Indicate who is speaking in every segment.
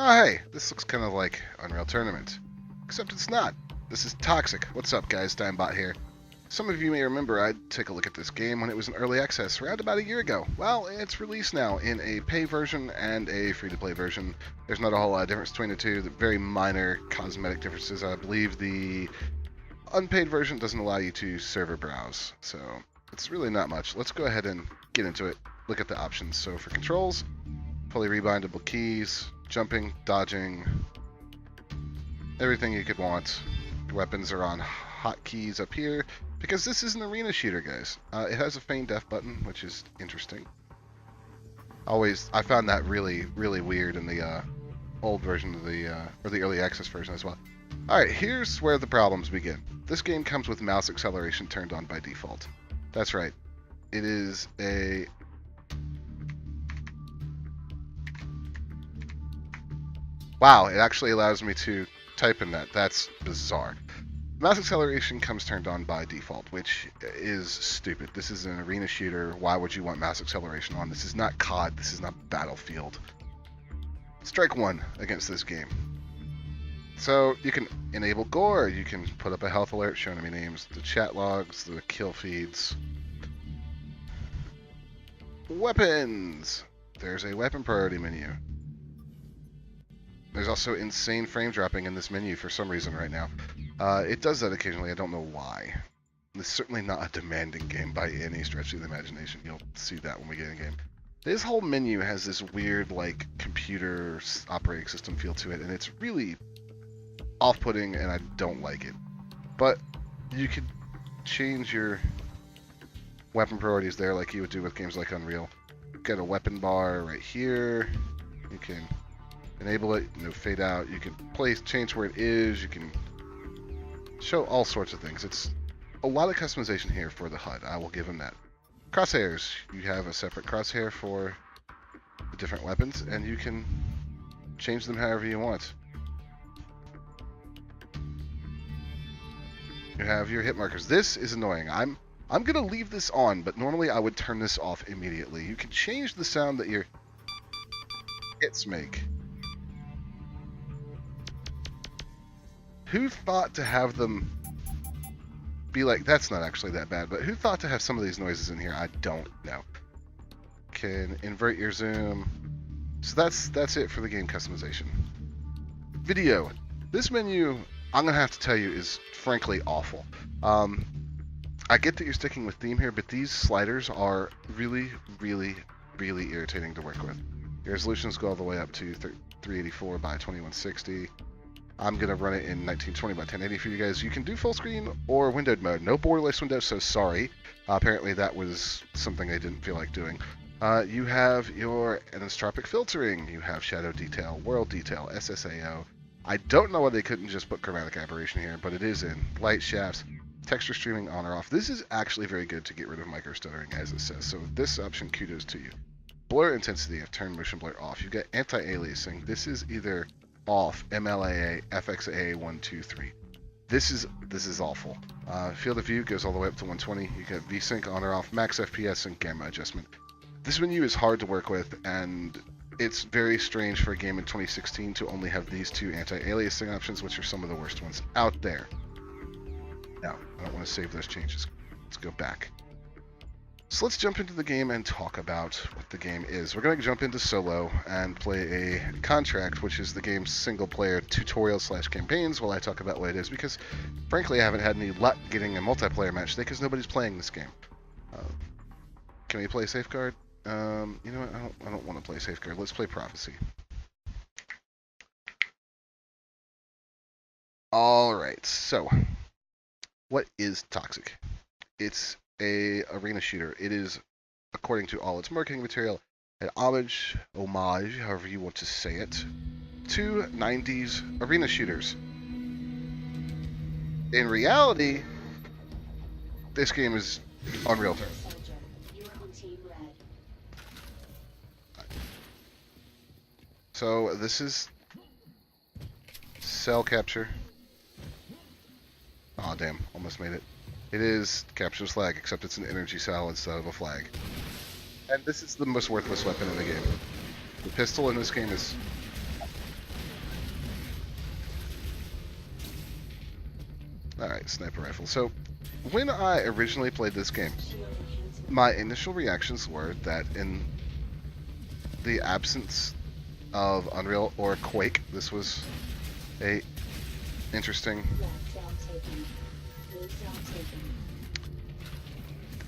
Speaker 1: Oh, hey, this looks kind of like Unreal Tournament. Except it's not. This is Toxikk. What's up, guys? Dimebot here. Some of you may remember I'd take a look at this game when it was in early access around about a year ago. Well, it's released now in a pay version and a free-to-play version. There's not a whole lot of difference between the two. The very minor cosmetic differences. I believe the unpaid version doesn't allow you to server browse, so it's really not much. Let's go ahead and get into it. Look at the options. So for controls, fully rebindable keys, jumping, dodging, everything you could want. Weapons are on hotkeys up here, because this is an arena shooter, guys. It has a feign death button, which is interesting. I found that really weird in the old version of or the early access version as well. Alright, here's where the problems begin. This game comes with mouse acceleration turned on by default. That's right. It is a... Wow, it actually allows me to type in that. That's bizarre. Mouse acceleration comes turned on by default, which is stupid. This is an arena shooter. Why would you want mouse acceleration on? This is not COD. This is not Battlefield. Strike one against this game. So you can enable gore. You can put up a health alert showing enemy names, the chat logs, the kill feeds. Weapons. There's a weapon priority menu. There's also insane frame dropping in this menu for some reason right now. It does that occasionally. I don't know why. It's certainly not a demanding game by any stretch of the imagination. You'll see that when we get in game. This whole menu has this weird, like, computer operating system feel to it, and it's really off-putting, and I don't like it. But you could change your weapon priorities there like you would do with games like Unreal. You've got a weapon bar right here. You can enable it, fade out. You can change where it is. You can show all sorts of things. It's a lot of customization here for the HUD. I will give them that. Crosshairs. You have a separate crosshair for the different weapons, and you can change them however you want. You have your hit markers. This is annoying. I'm gonna leave this on, but normally I would turn this off immediately. You can change the sound that your hits make. Who thought to have them be like, that's not actually that bad, but who thought to have some of these noises in here? I don't know. Can invert your zoom. So that's it for the game customization. Video. This menu, I'm gonna have to tell you, is frankly awful. I get that you're sticking with theme here, but these sliders are really irritating to work with. Your resolutions go all the way up to 384 by 2160. I'm going to run it in 1920 by 1080 for you guys. You can do full screen or windowed mode. No borderless window, so sorry. Apparently that was something I didn't feel like doing. You have your anisotropic filtering. You have shadow detail, world detail, SSAO. I don't know why they couldn't just put chromatic aberration here, but it is in. Light shafts, texture streaming on or off. This is actually very good to get rid of micro stuttering, as it says. So this option, kudos to you. Blur intensity, I've turned motion blur off. You've got anti-aliasing. This is either off, MLAA, FXAA 123. This is awful. Field of view goes all the way up to 120. You got VSync on or off, max FPS, and gamma adjustment. This menu is hard to work with, and it's very strange for a game in 2016 to only have these two anti-aliasing options, which are some of the worst ones out there. Now, I don't want to save those changes. Let's go back. So let's jump into the game and talk about what the game is. We're going to jump into solo and play a contract, which is the game's single-player tutorial/campaigns, while I talk about what it is, because frankly I haven't had any luck getting a multiplayer match today because nobody's playing this game. Can we play Safeguard? You know what? I don't want to play Safeguard. Let's play Prophecy. Alright, so what is Toxikk? It's a arena shooter. It is, according to all its marketing material, an homage, however you want to say it, to 90s arena shooters. In reality, this game is Unreal. So this is cell capture. Aw, damn, almost made it. It is capture flag, except it's an energy cell instead of a flag. And this is the most worthless weapon in the game. The pistol in this game is Alright, sniper rifle. So, when I originally played this game, my initial reactions were that in the absence of Unreal or Quake, this was a interesting...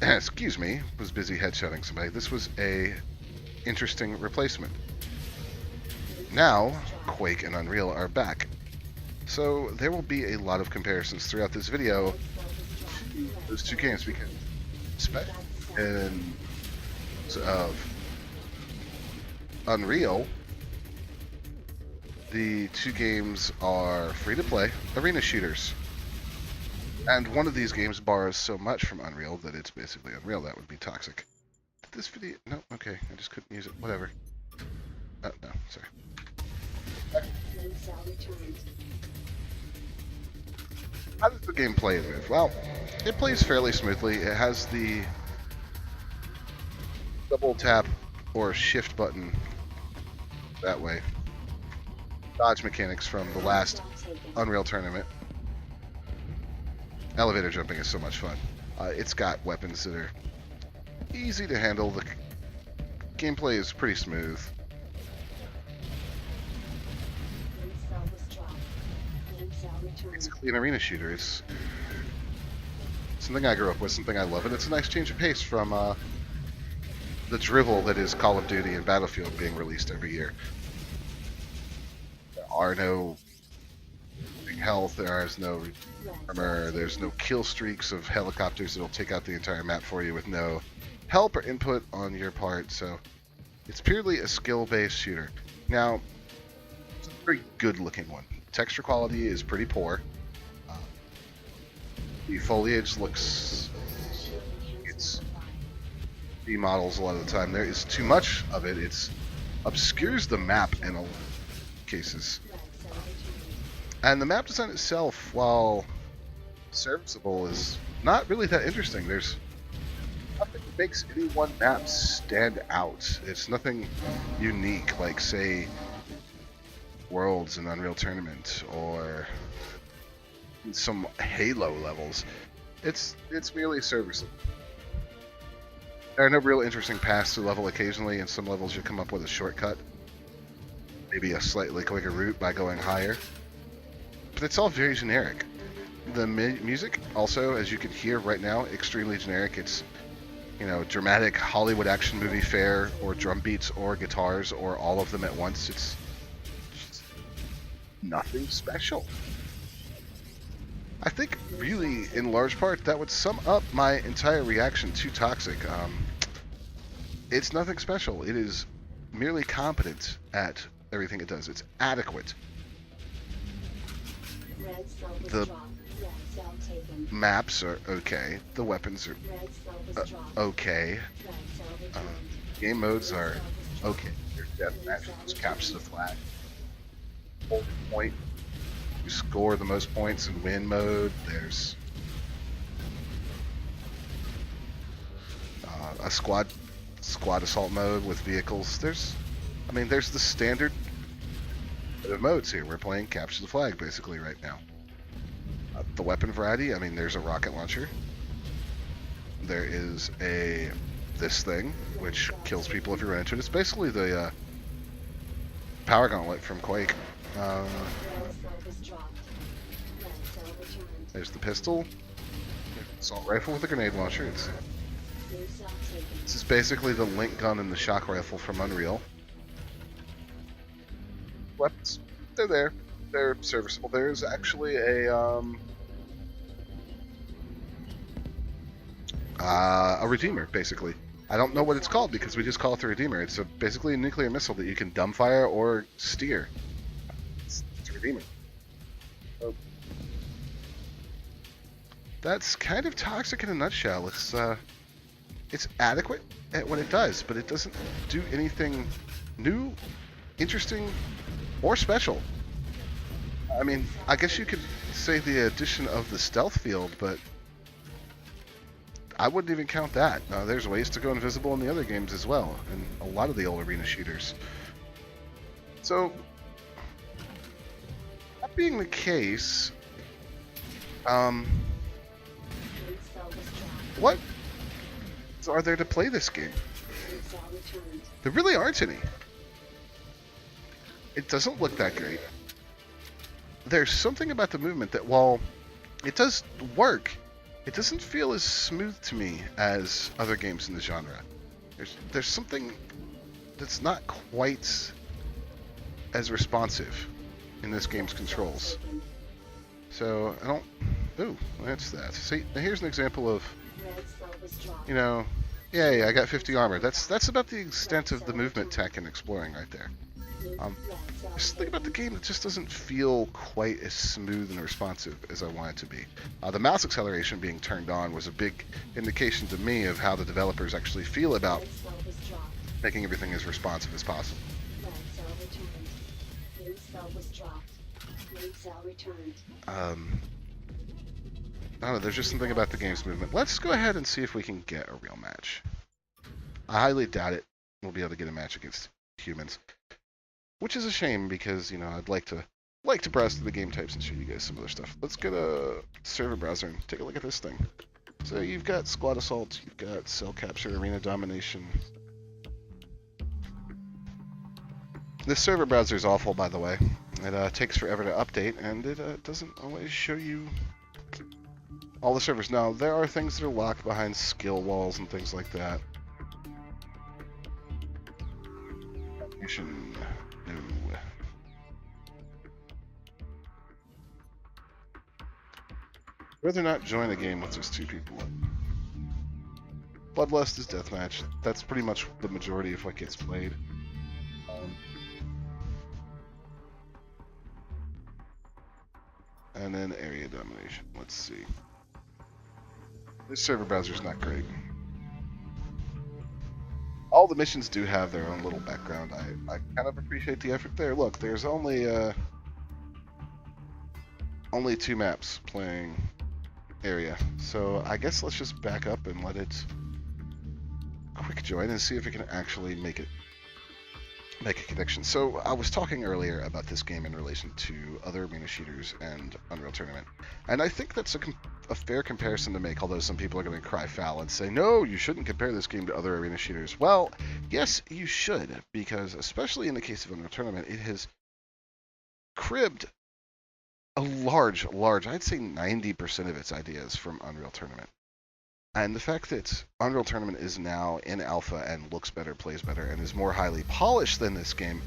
Speaker 1: Excuse me, was busy headshotting somebody. This was a interesting replacement. Now, Quake and Unreal are back. So there will be a lot of comparisons throughout this video to those two games because especially in of Unreal, the two games are free-to-play arena shooters. And one of these games borrows so much from Unreal that it's basically Unreal. That would be Toxikk. Did this video... No, okay. I just couldn't use it. Whatever. Oh, no. Sorry. How does the game play and move? Well, it plays fairly smoothly. It has the double tap or shift button that way. Dodge mechanics from the last Unreal tournament. Elevator jumping is so much fun. It's got weapons that are easy to handle. The gameplay is pretty smooth. It's an arena shooter. It's something I grew up with, something I love, and it's a nice change of pace from the drivel that is Call of Duty and Battlefield being released every year. There are no health, there is no armor, there's no kill streaks of helicopters that'll take out the entire map for you with no help or input on your part, so it's purely a skill-based shooter. Now, it's a very good-looking one. Texture quality is pretty poor. The foliage looks... it's models a lot of the time. There is too much of it. It obscures the map in a lot of cases. And the map design itself, while serviceable, is not really that interesting. There's nothing that makes any one map stand out. It's nothing unique, like, say, Worlds in Unreal Tournament or some Halo levels. It's merely serviceable. There are no real interesting paths to level. Occasionally, in some levels, you come up with a shortcut, maybe a slightly quicker route by going higher. But it's all very generic. The music, also, as you can hear right now, extremely generic. It's, you know, dramatic Hollywood action movie fare, or drum beats, or guitars, or all of them at once. It's just nothing special. I think, really, in large part, that would sum up my entire reaction to Toxikk. It's nothing special. It is merely competent at everything it does. It's adequate. The maps are okay. The weapons are okay. Game modes are okay. There's deathmatch, there's capture the flag. Hold point. You score the most points in win mode. There's a squad assault mode with vehicles. There's the standard of modes here. We're playing capture the flag basically right now. The weapon variety, there's a rocket launcher. There is this thing, which kills people if you run into it. It's basically the power gauntlet from Quake. There's the pistol. Assault rifle with a grenade launcher. This is basically the link gun and the shock rifle from Unreal. Weapons, they're there. They're serviceable. There's actually a Redeemer, basically. I don't know what it's called because we just call it the Redeemer. It's basically a nuclear missile that you can dumbfire or steer. It's a Redeemer. So, that's kind of Toxikk in a nutshell. It's adequate at what it does, but it doesn't do anything new, interesting, or special. I guess you could say the addition of the stealth field, but I wouldn't even count that. There's ways to go invisible in the other games as well, and a lot of the old arena shooters. So, that being the case, what are there to play this game? There really aren't any. It doesn't look that great. There's something about the movement that, while it does work, it doesn't feel as smooth to me as other games in the genre. There's something that's not quite as responsive in this game's controls. So I don't. Ooh, that's that. See, here's an example of, you know, yeah, I got 50 armor. That's about the extent of the movement tech and exploring right there. Just think about the game, it just doesn't feel quite as smooth and responsive as I want it to be. The mouse acceleration being turned on was a big indication to me of how the developers actually feel about making everything as responsive as possible. I don't know, there's just something about the game's movement. Let's go ahead and see if we can get a real match. I highly doubt it. We'll be able to get a match against humans. Which is a shame because, you know, I'd like to browse through the game types and show you guys some other stuff. Let's get a server browser and take a look at this thing. So you've got squad assault, you've got cell capture, arena domination. This server browser is awful, by the way. It takes forever to update, and it doesn't always show you all the servers. Now, there are things that are locked behind skill walls and things like that. Domination. No. Rather not join a game with just 2 people. Bloodlust is deathmatch. That's pretty much the majority of what gets played. And then area domination. Let's see. This server browser is not great. All the missions do have their own little background. I kind of appreciate the effort there. Look, there's only 2 maps playing area. So I guess let's just back up and let it quick join and see if it can actually make a connection. So I was talking earlier about this game in relation to other arena shooters and Unreal Tournament, and I think that's a fair comparison to make, although some people are going to cry foul and say, no, you shouldn't compare this game to other arena shooters. Well, yes, you should, because especially in the case of Unreal Tournament, it has cribbed a large, I'd say 90% of its ideas from Unreal Tournament. And the fact that Unreal Tournament is now in alpha and looks better, plays better, and is more highly polished than this game,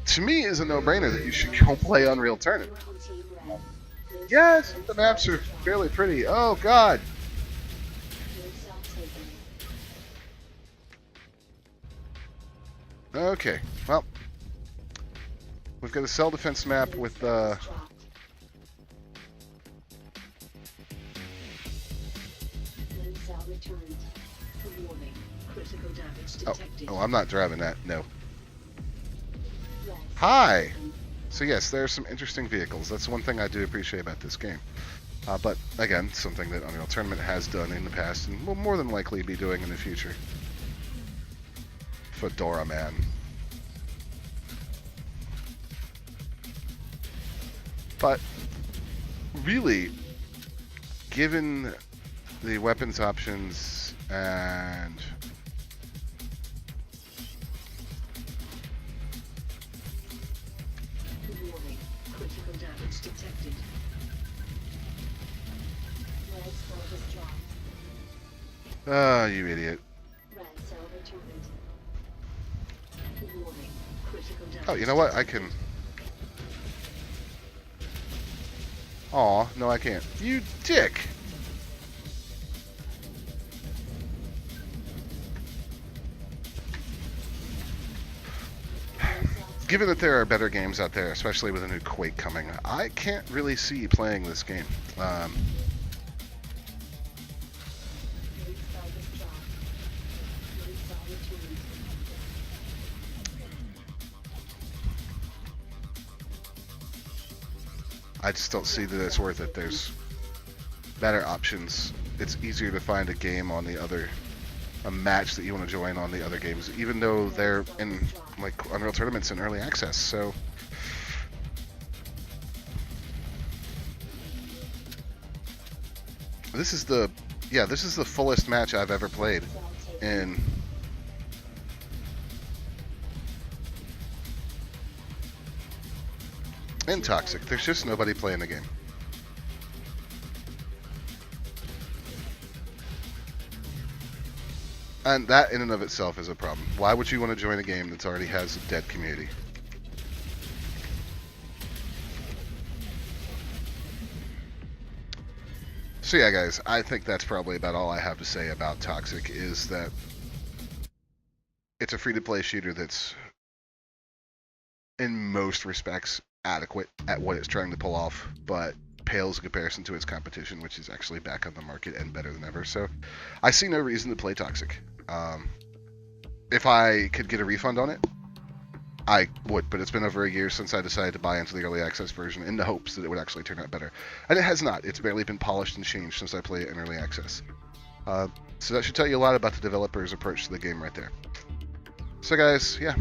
Speaker 1: to me is a no-brainer that you should go play Unreal Tournament. Yes, the maps are fairly pretty. Oh, God. Okay, well, we've got a cell defense map with Oh, I'm not driving that. No. Hi. So yes, there are some interesting vehicles. That's one thing I do appreciate about this game. But again, something that Unreal Tournament has done in the past and will more than likely be doing in the future. Fedora Man. But really, given the weapons options and
Speaker 2: critical damage detected.
Speaker 1: Ah, you idiot. Oh, you know what? I can. Aw, no, I can't. You dick! Given that there are better games out there, especially with a new Quake coming, I can't really see playing this game. I just don't see that it's worth it. There's better options. It's easier to find a game on a match that you want to join on the other games, even though they're in, like, Unreal Tournament's in early access, so. This is the yeah, this is the fullest match I've ever played in Toxikk. There's just nobody playing the game. And that in and of itself is a problem. Why would you want to join a game that already has a dead community? So yeah, guys, I think that's probably about all I have to say about Toxikk, is that it's a free-to-play shooter that's, in most respects, adequate at what it's trying to pull off, but pales in comparison to its competition, which is actually back on the market and better than ever. So I see no reason to play Toxikk. If I could get a refund on it, I would, but it's been over a year since I decided to buy into the early access version in the hopes that it would actually turn out better. And it has not. It's barely been polished and changed since I played it in early access. So that should tell you a lot about the developer's approach to the game right there. So guys, yeah,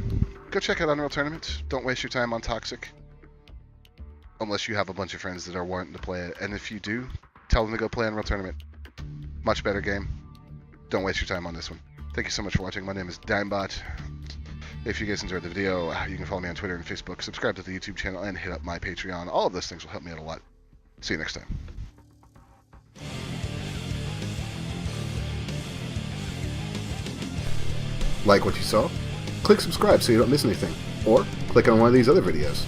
Speaker 1: go check out Unreal Tournament. Don't waste your time on Toxikk, unless you have a bunch of friends that are wanting to play it. And if you do, tell them to go play Unreal Tournament. Much better game. Don't waste your time on this one. Thank you so much for watching. My name is Dimebot. If you guys enjoyed the video, you can follow me on Twitter and Facebook, subscribe to the YouTube channel, and hit up my Patreon. All of those things will help me out a lot. See you next time. Like what you saw? Click subscribe so you don't miss anything. Or click on one of these other videos.